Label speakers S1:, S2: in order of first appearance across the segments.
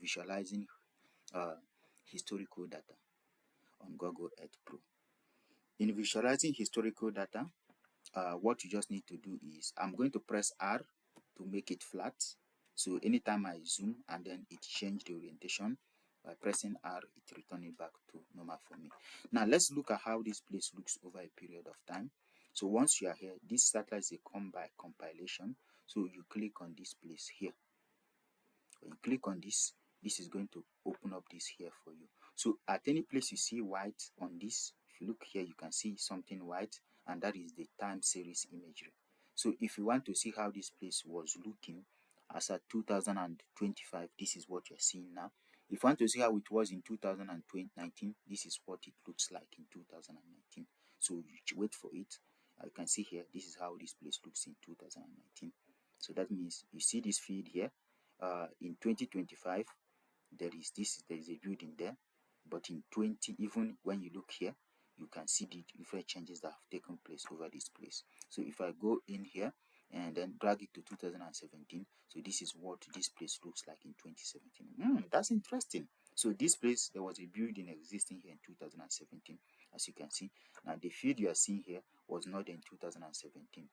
S1: visualizing historical data on Google Earth Pro. In visualizing historical data, what you just need to do is, I'm going to press R to make it flat. So anytime I zoom and then it change the orientation, by pressing R, it return it back to normal for me. Now let's look at how this place looks over a period of time. So once you are here, this satellite is a come by compilation. So you click on this place here. When you click on this, this is going to open up this here for you. So at any place you see white on this, if you look here, you can see something white, and that is the time series imagery. So if you want to see how this place was looking as at 2025, this is what you're seeing now. If you want to see how it was in 2019, this is what it looks like in 2019. So you wait for it. You can see here, this is how this place looks in 2019. So that means you see this feed here. In 2025, there is a building there, but in even when you look here, you can see the different changes that have taken place over this place. So if I go in here and then drag it to 2017, so this is what this place looks like in 2017. That's interesting. So this place, there was a building existing here in 2017, as you can see. Now the field you are seeing here was not in 2017.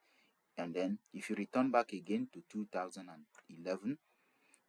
S1: And then if you return back again to 2011,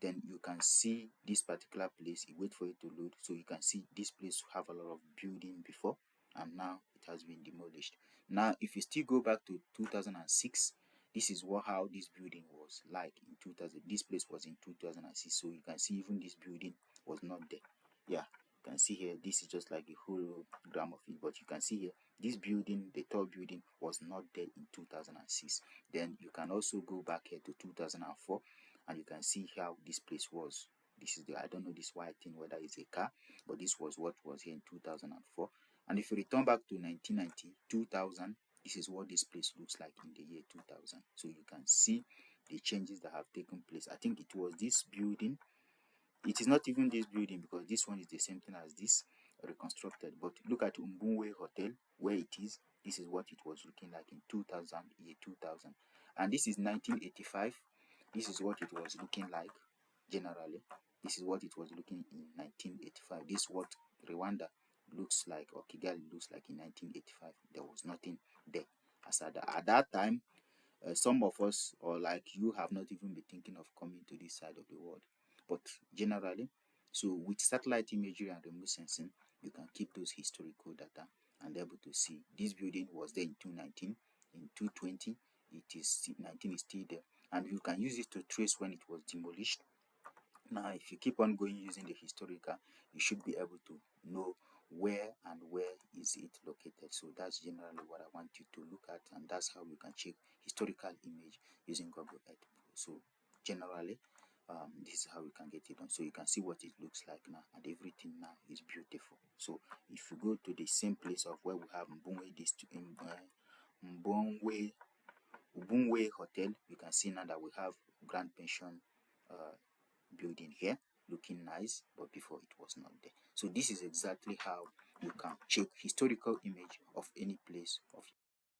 S1: then you can see this particular place. You wait for it to load, so you can see this place have a lot of building before, and now it has been demolished. Now if you still go back to 2006, this is how this building was like in 2000. This place was in 2006, so you can see even this building was not there. Yeah, you can see here, this is just like a hologram of it, but you can see here this building, the tall building, was not there in 2006. Then you can also go back here to 2004, and you can see how this place was. This is I don't know this white thing whether it's a car, but this was what was here in 2004. And if you return back to 1990, 2000, this is what this place looks like in the year 2000. So you can see the changes that have taken place. I think it was this building. It is not even this building, because this one is the same thing as this, reconstructed. But look at Mbunwe Hotel, where it is. This is what it was looking like in 2000, year 2000. And this is 1985. This is what it was looking like generally. This is what it was looking in 1985. This is what Rwanda looks like, or Kigali looks like in 1985. There was nothing there. As at that time, some of us, or like you, have not even been thinking of coming to this side of the world. But generally, so with satellite imagery and remote sensing, you can keep those historical data and able to see this building was there in 2019, in 220, it is 19 is still there, and you can use it to trace when it was demolished. Now if you keep on going using the historical, you should be able to know where is it located. So that's generally what I want you to look at, and that's how you can check historical image using Google Earth Pro. So generally, this is how you can get it done. So you can see what it looks like now, and everything now is beautiful. So if you go to the same place of where we have Mbunwe Hotel, you can see now that we have Grand Pension building here looking nice, but before it was not there. So this is exactly how you can check historical image of any place of